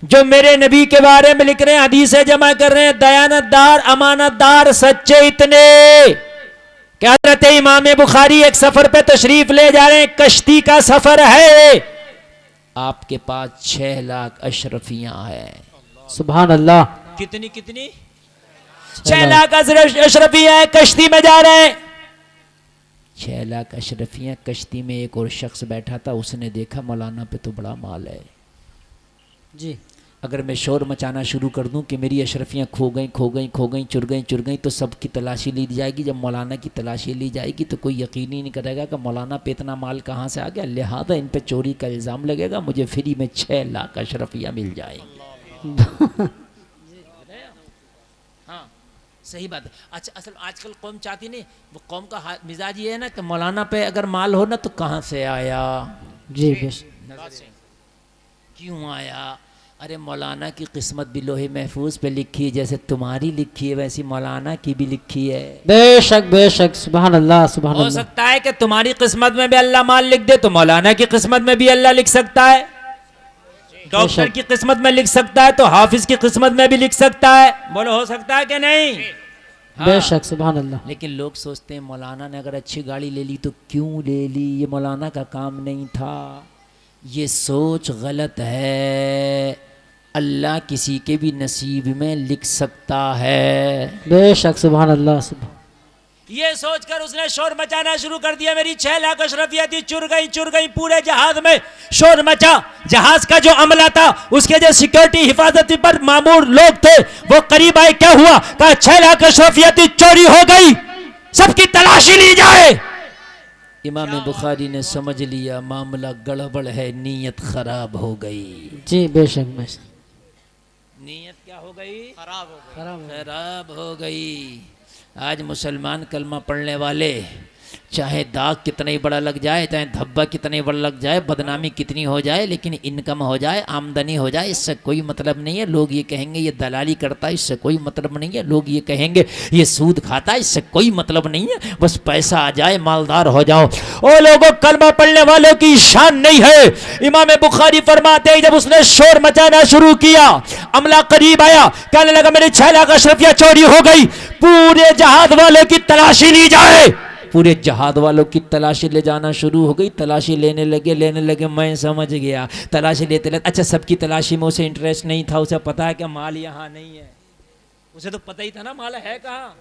जो मेरे नबी के बारे में लिख रहे हैं, हदीसें जमा कर रहे हैं, दयानतदार, अमानतदार, सच्चे इतने कि हज़रत इमाम बुखारी एक सफर पे तशरीफ ले जा रहे हैं, कश्ती का सफर है, आपके पास 6 लाख अशरफियां हैं। सुभान अल्लाह। कितनी कितनी? 6 लाख अशरफियां हैं, कश्ती में जा रहे हैं। 6 लाख अशरफियां कश्ती में। एक और शख्स बैठा था, उसने देखा मौलाना पे तो बड़ा माल है जी। अगर मैं शोर मचाना शुरू कर दूं कि मेरी अशरफियां खो गई खो गई खो गई चुर गई तो सबकी तलाशी ली जाएगी। जब मौलाना की तलाशी ली जाएगी तो कोई यकीन ही नहीं करेगा कि मौलाना पे इतना माल कहाँ से आ गया, लिहाजा इन पे चोरी का इल्ज़ाम लगेगा, मुझे फ्री में 6 लाख अशरफियां मिल जाएंगी। हाँ सही बात है। अच्छा, असल आजकल कौम चाहती नहीं, वो कौम का मिजाज ये है ना कि मौलाना पे अगर माल हो ना तो कहाँ से आया जी बेश। क्यों आया? अरे मौलाना की किस्मत भी लोहे महफूज पे लिखी है, जैसे तुम्हारी लिखी है वैसी मौलाना की भी लिखी है। बेशक बेशक। सुभान अल्लाह सुभान अल्लाह। हो सकता है कि तुम्हारी किस्मत में भी अल्लाह माल लिख दे तो मौलाना की किस्मत में भी अल्लाह लिख सकता है, डॉक्टर की किस्मत में लिख सकता है तो हाफिज की किस्मत में भी लिख सकता है। बोलो हो सकता है कि नहीं? हाँ। बेशक सुभान अल्लाह। लेकिन लोग सोचते हैं मौलाना ने अगर अच्छी गाड़ी ले ली तो क्यों ले ली, ये मौलाना का काम नहीं था। ये सोच गलत है। अल्लाह किसी के भी नसीब में लिख सकता है। बेशक सुभान अल्लाह। ये सोचकर उसने शोर मचाना शुरू कर दिया, मेरी 6 लाख अशरफियां थी, चुर गई। पूरे जहाज में शोर मचा। जहाज का जो अमला था, उसके जो सिक्योरिटी हिफाजती पर मामूर लोग थे, वो करीब आए। क्या हुआ? कहा 6 लाख अशरफियां थी, चोरी हो गई, सबकी तलाशी ली जाए। इमाम बुखारी ने समझ लिया मामला गड़बड़ है, नीयत खराब हो गई। जी बेशक बेशक। नीयत क्या हो गई? खराब हो गई। आज मुसलमान कलमा पढ़ने वाले चाहे दाग कितना ही बड़ा लग जाए, चाहे धब्बा कितना ही बड़ा लग जाए, बदनामी कितनी हो जाए, लेकिन इनकम हो जाए, आमदनी हो जाए, इससे कोई मतलब नहीं है। लोग ये कहेंगे ये दलाली करता है, इससे कोई मतलब नहीं है। लोग ये कहेंगे ये सूद खाता है, इससे कोई मतलब नहीं है। बस पैसा आ जाए, मालदार हो जाओ। ओ लोगों, कलमा पढ़ने वालों की शान नहीं है। इमाम बुखारी फरमाते हैं, जब उसने शोर मचाना शुरू किया, अमला करीब आया, कहने लगा मेरी 6 लाख अशरफियां चोरी हो गई, पूरे जहाज वालों की तलाशी ली जाए। पूरे जहाज वालों की तलाशी ले जाना शुरू हो गई। तलाशी लेने लगे। मैं समझ गया, तलाशी लेते अच्छा सबकी तलाशी में उसे इंटरेस्ट नहीं था। उसे पता है कि माल यहाँ नहीं है, उसे तो पता ही था ना माल है कहाँ,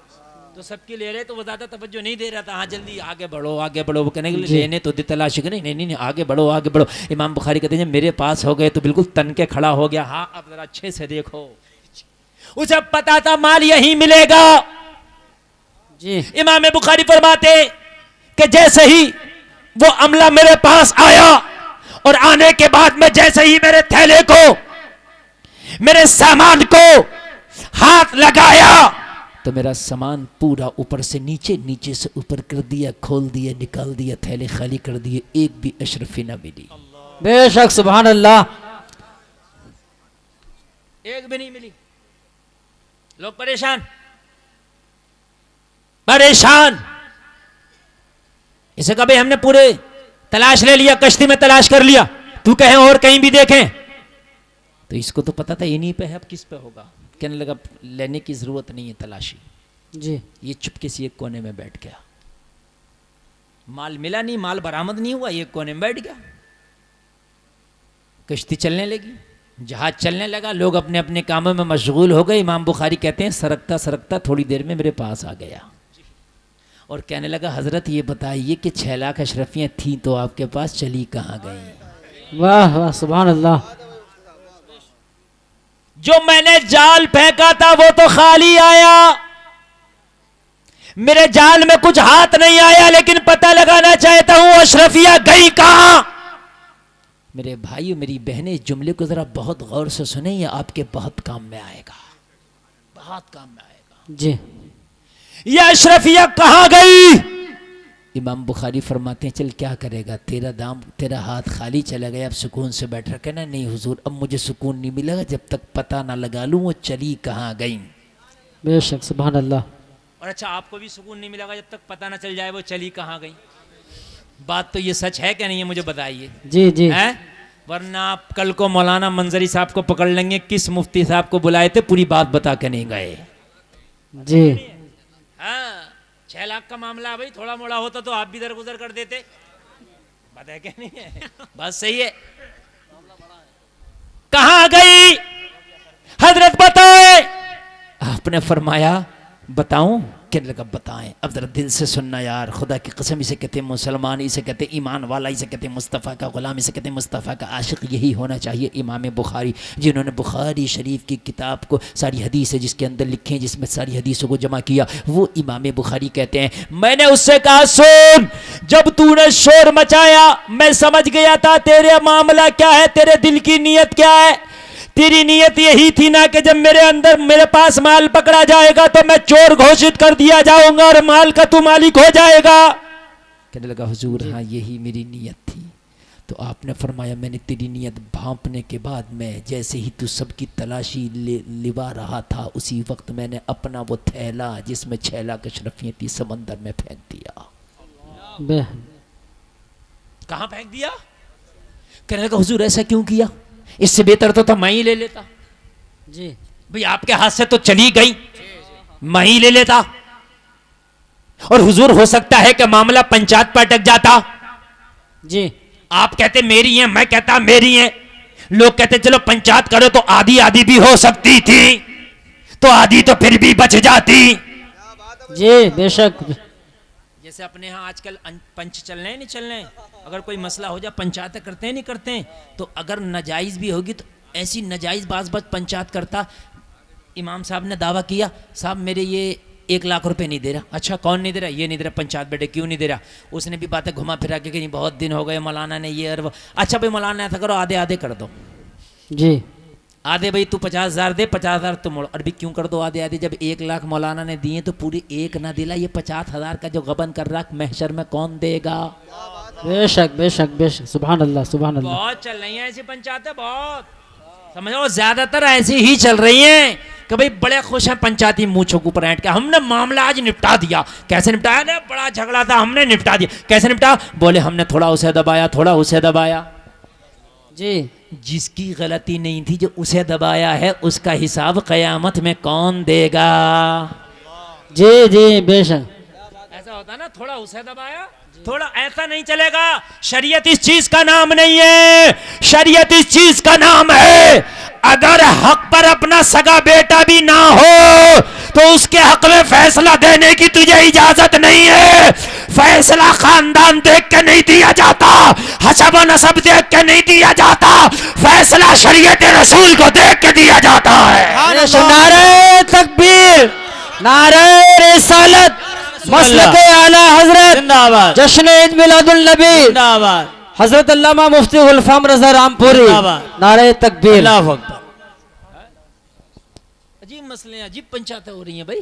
तो सबकी ले रहे तो वो ज़्यादा तवज्जो नहीं दे रहा था। हाँ जल्दी आगे बढ़ो। वो कहने के लिए लेने तो दे तलाशी के, नहीं आगे बढ़ो। इमाम बुखारी कहते हैं मेरे पास हो गए तो बिल्कुल तन के खड़ा हो गया। हाँ अब जरा अच्छे से देखो, उसे पता था माल यहीं मिलेगा। जी। इमाम बुखारी फरमाते कि जैसे ही वो अमला मेरे पास आया और आने के बाद में जैसे ही मेरे थैले को, मेरे सामान को हाथ लगाया तो मेरा सामान पूरा ऊपर से नीचे, नीचे से ऊपर कर दिया, खोल दिया, निकाल दिया, थैले खाली कर दिए, एक भी अशरफी ना मिली। बेशक सुभान अल्लाह। एक भी नहीं मिली। लोग परेशान। इसे कभी हमने पूरे तलाश ले लिया, कश्ती में तलाश कर लिया, तू कहे और कहीं भी देखें, तो इसको तो पता था इन्हीं पे है, अब किस पे होगा। कहने लगा लेने की जरूरत नहीं है तलाशी। जी। ये चुपके से एक कोने में बैठ गया, माल मिला नहीं, माल बरामद नहीं हुआ, एक कोने में बैठ गया। कश्ती चलने लगी, जहाज चलने लगा, लोग अपने अपने कामों में मशगूल हो गए। इमाम बुखारी कहते हैं सरकता थोड़ी देर में मेरे पास आ गया और कहने लगा हजरत ये बताइए कि 6 लाख अशरफियां थी तो आपके पास चली कहाँ गई? वाह वाह सुभान अल्लाह। जो मैंने जाल फेंका था वो तो खाली आया, मेरे जाल में कुछ हाथ नहीं आया, लेकिन पता लगाना चाहता हूं अशरफियां गई कहां। मेरे भाइयों मेरी बहनें, इस जुमले को जरा बहुत गौर से सुने, ये आपके बहुत काम में आएगा, बहुत काम में आएगा। जी। ये अशरफिया कहाँ गई? इमाम बुखारी फरमाते हैं चल क्या करेगा, तेरा हाथ खाली चला गया, अब सुकून से बैठ रहा। कहना नहीं हुजूर अब मुझे सुकून नहीं मिलेगा जब तक पता ना लगा लूं वो चली कहाँ गई। बेशक सुभान अल्लाह। और अच्छा आपको भी सुकून नहीं मिलेगा जब तक पता ना चल जाए वो चली कहाँ गई। बात तो ये सच है क्या नहीं है, मुझे बताइए। जी जी। है वरना आप कल को मौलाना मंजरी साहब को पकड़ लेंगे, किस मुफ्ती साहब को बुलाए थे पूरी बात बता के नहीं गए। जी। हाँ 6 लाख का मामला है भाई, थोड़ा मोड़ा होता तो आप भी दरगुजर कर देते। बात है क्या नहीं है? बात सही है। कहां गई हजरत बताए? आपने फरमाया बताऊं? कहने लगा बताएं। अब जरा दिल से सुनना यार, खुदा की कसम, इसे कहते हैं मुसलमान, इसे कहते हैं ईमान वाला, इसे कहते हैं मुस्तफ़ा का गुलाम, इसे कहते हैं मुस्तफ़ा का आशिक। यही होना चाहिए इमाम बुखारी, जिन्होंने बुखारी शरीफ की किताब को, सारी हदीस है जिसके अंदर लिखे हैं, जिसमें सारी हदीसों को जमा किया, वो इमाम बुखारी कहते हैं। मैंने उससे कहा सुन, जब तूने शोर मचाया मैं समझ गया था तेरे मामला क्या है, तेरे दिल की नीयत क्या है। तेरी नीयत यही थी ना कि जब मेरे पास माल पकड़ा जाएगा तो मैं चोर घोषित कर दिया जाऊंगा और माल का तू मालिक हो जाएगा। कहने लगा हुजूर हाँ यही मेरी नीयत थी। तो आपने फरमाया मैंने तेरी नीयत भांपने के बाद मैं जैसे ही तू सबकी तलाशी लिवा रहा था, उसी वक्त मैंने अपना वो थैला जिसमें 6 लाख अशरफियां थी समंदर में फेंक दिया। कहां फेंक दिया? कहने लगा हुजूर ऐसा क्यों किया? इससे बेहतर तो मैं ही ले लेता। जी भाई आपके हाथ से तो चली गई, मैं ही ले लेता। और हुजूर हो सकता है कि मामला पंचायत पर अटक जाता। जी आप कहते मेरी है, मैं कहता मेरी है, लोग कहते चलो पंचायत करो, तो आधी आधी भी हो सकती थी, तो आधी तो फिर भी बच जाती। जी बेशक। जैसे अपने यहाँ आजकल पंच चल रहे हैं, नहीं चल रहे हैं, अगर कोई मसला हो जाए पंचायत करते हैं नहीं करते हैं, तो अगर नाजायज़ भी होगी तो ऐसी नाजायज़ बाज पंचायत करता। इमाम साहब ने दावा किया साहब मेरे ये 1 लाख रुपए नहीं दे रहा। अच्छा कौन नहीं दे रहा? ये नहीं दे रहा। पंचायत बैठे क्यों नहीं दे रहा? उसने भी बातें घुमा फिरा के कहीं बहुत दिन हो गए मौलाना ने ये और वो। अच्छा भाई मौलाना ऐसा करो आधे आधे कर दो। जी आधे भाई तू 50,000 दे, 50,000 तुम मोड़। और भी क्यों कर दो आधे आधे? जब 1 लाख मौलाना ने दिए तो पूरी 1 ना दिला, ये 50,000 का जो गबन कर रहा महशर में कौन देगा? बेशक बेशक बेशक। सुभान अल्लाह सुभान अल्लाह। बहुत चल रही हैं ऐसी पंचायतें, बहुत समझो ज्यादातर ऐसी ही चल रही हैं कि भाई बड़े खुश हैं पंचायती मूंछों के ऊपर ऐंठ के, हमने मामला आज निपटा दिया। कैसे निपटाया? अरे बड़ा झगड़ा था हमने निपटा दिया। कैसे निपटा? बोले हमने थोड़ा उसे दबाया, थोड़ा उसे दबाया। जी जिसकी गलती नहीं थी जो उसे दबाया है उसका हिसाब कयामत में कौन देगा? जी जी बेशक। ऐसा होता ना, थोड़ा उसे दबाया थोड़ा, ऐसा नहीं चलेगा। शरीयत इस चीज का नाम नहीं है, शरीयत इस चीज का नाम है अगर हक पर अपना सगा बेटा भी ना हो तो उसके हक में फैसला देने की तुझे इजाजत नहीं है। फैसला खानदान देख के नहीं दिया जाता, हसब नसब देख के नहीं दिया जाता, फैसला शरीयत रसूल को देख के दिया जाता है। नारे तकबीर, नारे रिसालत, मसलके आला हजरत, जश्न ईद मिलादुल नबी, हजरत अल्लामा मुफ्ती गुलफाम रजा रामपुरी, नारे तकबीर। अजीब मसले, अजीब पंचायतें हो रही हैं भाई।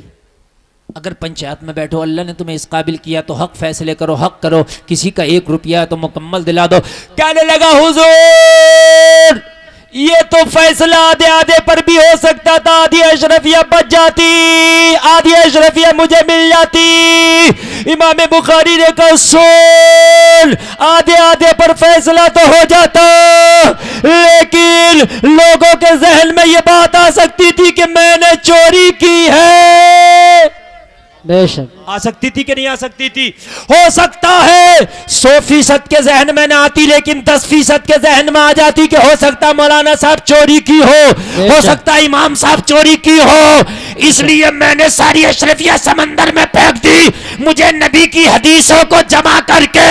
अगर पंचायत में बैठो, अल्लाह ने तुम्हें इस काबिल किया तो हक फैसले करो, हक करो। किसी का 1 रुपया तो मुकम्मल दिला दो। कहने लगा हुजूर ये तो फैसला आधे आधे पर भी हो सकता था, आधी अशरफिया बच जाती, आधी अशरफिया मुझे मिल जाती। इमाम बुखारी ने कहा सुन, आधे आधे पर फैसला तो हो जाता, लेकिन लोगों के जहन में यह बात आ सकती थी कि मैंने चोरी की है। बेशक आ सकती थी कि नहीं आ सकती थी? हो सकता है 100% के जहन में ना आती, लेकिन 10% के जहन में आ जाती कि हो सकता मौलाना साहब चोरी की हो सकता इमाम साहब चोरी की हो। इसलिए मैंने सारी अशरफिया समंदर में फेंक दी। मुझे नबी की हदीसों को जमा करके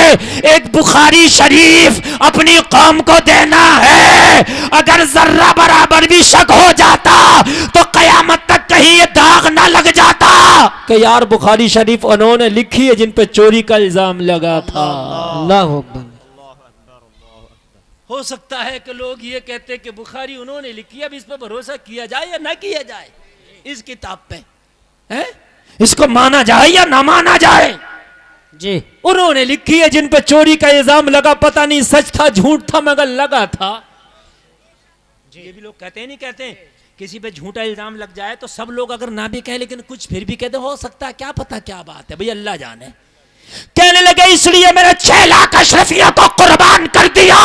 एक बुखारी शरीफ अपनी कौम को देना है। अगर जर्रा बराबर भी शक हो जाता तो कयामत तक कहीं ये दाग ना लग जाता कि यार बुखारी शरीफ उन्होंने लिखी है जिन पे चोरी का इल्जाम लगा था। अल्लाह अकबर। हो सकता है कि लोग ये कहते कि बुखारी उन्होंने लिखी है, अब इस पर भरोसा किया जाए या ना किया जाए? इस किताब पे है, इसको माना जाए या ना माना जाए? जी उन्होंने लिखी है जिन पे चोरी का इल्जाम लगा, पता नहीं सच था झूठ था मगर लगा था। ये भी लोग कहते हैं, नहीं कहते किसी पे झूठा इल्जाम लग जाए तो सब लोग अगर ना भी कहे लेकिन कुछ फिर भी कहते हो सकता है, क्या पता क्या बात है भाई, अल्लाह जाने। कहने लगे इसलिए मैंने 6 लाख अशरफिया को कुर्बान कर दिया,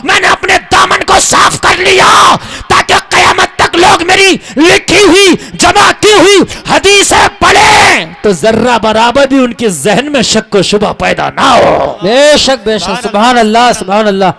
मैंने अपने दामन को साफ कर लिया ताकि कयामत तक लोग मेरी लिखी हुई जमा की हुई हदीसें पढ़े तो जर्रा बराबर भी उनके जहन में शक व शुबा पैदा ना हो। बेशक बेशक, सुभान अल्लाह सुभान अल्लाह।